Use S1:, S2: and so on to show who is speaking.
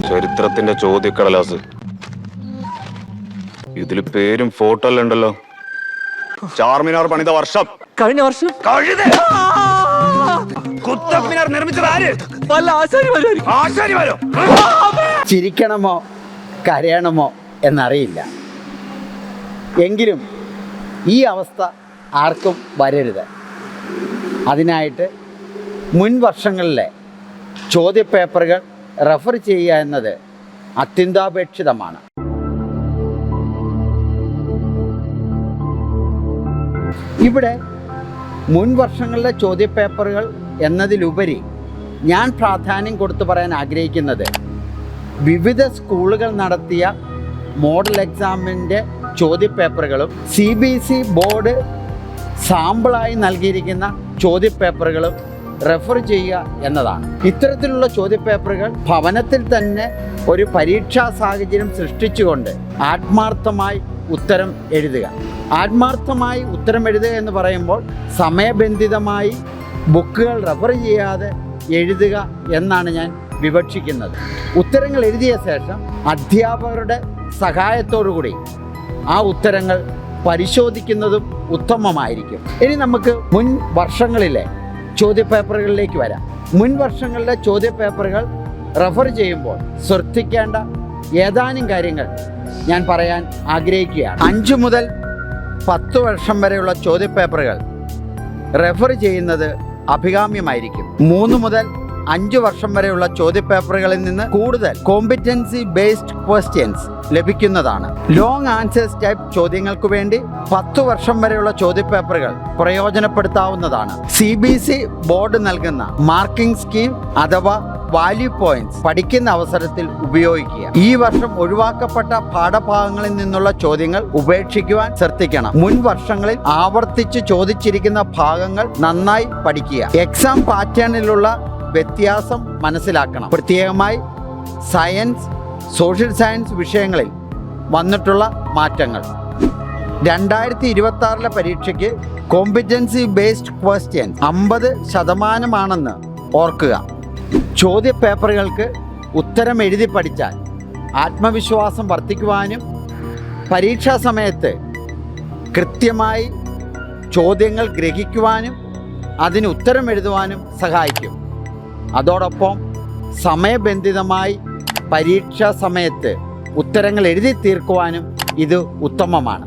S1: ചരിത്രത്തിന്റെ ചോദ്യക്കടലാസ്. ഇതിൽ പേരും ഫോട്ടോ എല്ലാം ഉണ്ടല്ലോ. ചാർമിനാർ പണിത വർഷം
S2: കഴിഞ്ഞ വർഷം
S1: കുത്തബ് മിനാർ നിർമ്മിച്ചത് ആര്?
S3: ചിരിക്കണമോ കരയണമോ എന്നറിയില്ല. എങ്കിലും ഈ അവസ്ഥ ആർക്കും വരരുത്. അതിനായിട്ട് മുൻ വർഷങ്ങളിലെ ചോദ്യപേപ്പറുകൾ റെഫർ ചെയ്യുക എന്നത് അത്യന്താപേക്ഷിതമാണ്. ഇവിടെ മുൻ വർഷങ്ങളിലെ ചോദ്യപേപ്പറുകൾ എന്നതിലുപരി ഞാൻ പ്രാധാന്യം കൊടുത്തു പറയാൻ ആഗ്രഹിക്കുന്നത് വിവിധ സ്കൂളുകൾ നടത്തിയ മോഡൽ എക്സാമിൻ്റെ ചോദ്യപേപ്പറുകളും CBSE ബോർഡ് സാമ്പിളായി നൽകിയിരിക്കുന്ന ചോദ്യപേപ്പറുകളും റെഫർ ചെയ്യുക എന്നതാണ്. ഇത്തരത്തിലുള്ള ചോദ്യപേപ്പറുകൾ ഭവനത്തിൽ തന്നെ ഒരു പരീക്ഷാ സാഹചര്യം സൃഷ്ടിച്ചുകൊണ്ട് ആത്മാർത്ഥമായി ഉത്തരം എഴുതുക. ആത്മാർത്ഥമായി ഉത്തരം എഴുതുക എന്ന് പറയുമ്പോൾ സമയബന്ധിതമായി ബുക്കുകൾ റെഫർ ചെയ്യാതെ എഴുതുക എന്നാണ് ഞാൻ വിവക്ഷിക്കുന്നത്. ഉത്തരങ്ങൾ എഴുതിയ ശേഷം അധ്യാപകരുടെ സഹായത്തോടുകൂടി ആ ഉത്തരങ്ങൾ പരിശോധിക്കുന്നതും ഉത്തമമായിരിക്കും. ഇനി നമുക്ക് മുൻ വർഷങ്ങളിലെ ചോദ്യപേപ്പറുകളിലേക്ക് വരാം. മുൻ വർഷങ്ങളിലെ ചോദ്യപേപ്പറുകൾ റെഫർ ചെയ്യുമ്പോൾ ശ്രദ്ധിക്കേണ്ട ഏതാനും കാര്യങ്ങൾ ഞാൻ പറയാൻ ആഗ്രഹിക്കുകയാണ്. 5 മുതൽ 10 വർഷം വരെയുള്ള ചോദ്യപേപ്പറുകൾ റെഫർ ചെയ്യുന്നത് അഭികാമ്യമായിരിക്കും. 3 മുതൽ 5 വർഷം വരെയുള്ള ചോദ്യപേപ്പറുകളിൽ നിന്ന് കൂടുതൽ കോമ്പിറ്റൻസി ബേസ്ഡ് ക്വസ്റ്റ്യൻസ് ലഭിക്കുന്നതാണ്. ലോങ് ആൻസേഴ്സ് ടൈപ്പ് ചോദ്യങ്ങൾക്ക് വേണ്ടി 10 വർഷം വരെയുള്ള ചോദ്യപേപ്പറുകൾ പ്രയോജനപ്പെടുത്താവുന്നതാണ്. CBSE ബോർഡ് നൽകുന്ന മാർക്കിംഗ് സ്കീം അഥവാ വാല്യൂ പോയിന്റ്സ് പഠിക്കുന്ന അവസരത്തിൽ ഉപയോഗിക്കുക. ഈ വർഷം ഒഴിവാക്കപ്പെട്ട പാഠഭാഗങ്ങളിൽ നിന്നുള്ള ചോദ്യങ്ങൾ ഉപേക്ഷിക്കുവാൻ ശ്രദ്ധിക്കണം. മുൻ വർഷങ്ങളിൽ ആവർത്തിച്ച് ചോദിച്ചിരിക്കുന്ന ഭാഗങ്ങൾ നന്നായി പഠിക്കുക. എക്സാം പാറ്റേണിലുള്ള വ്യത്യാസം മനസ്സിലാക്കണം. പ്രത്യേകമായി സയൻസ്, സോഷ്യൽ സയൻസ് വിഷയങ്ങളിൽ വന്നിട്ടുള്ള മാറ്റങ്ങൾ. 2026 പരീക്ഷയ്ക്ക് കോമ്പിറ്റൻസി ബേസ്ഡ് ക്വസ്റ്റ്യൻ 50% ഓർക്കുക. ചോദ്യപേപ്പറുകൾക്ക് ഉത്തരം എഴുതി പഠിച്ചാൽ ആത്മവിശ്വാസം വർദ്ധിക്കുവാനും പരീക്ഷാ സമയത്ത് കൃത്യമായി ചോദ്യങ്ങൾ ഗ്രഹിക്കുവാനും അതിന് ഉത്തരം എഴുതുവാനും സഹായിക്കും. അതോടൊപ്പം സമയബന്ധിതമായി പരീക്ഷാ സമയത്ത് ഉത്തരങ്ങൾ എഴുതി തീർക്കുവാനും ഇത് ഉത്തമമാണ്.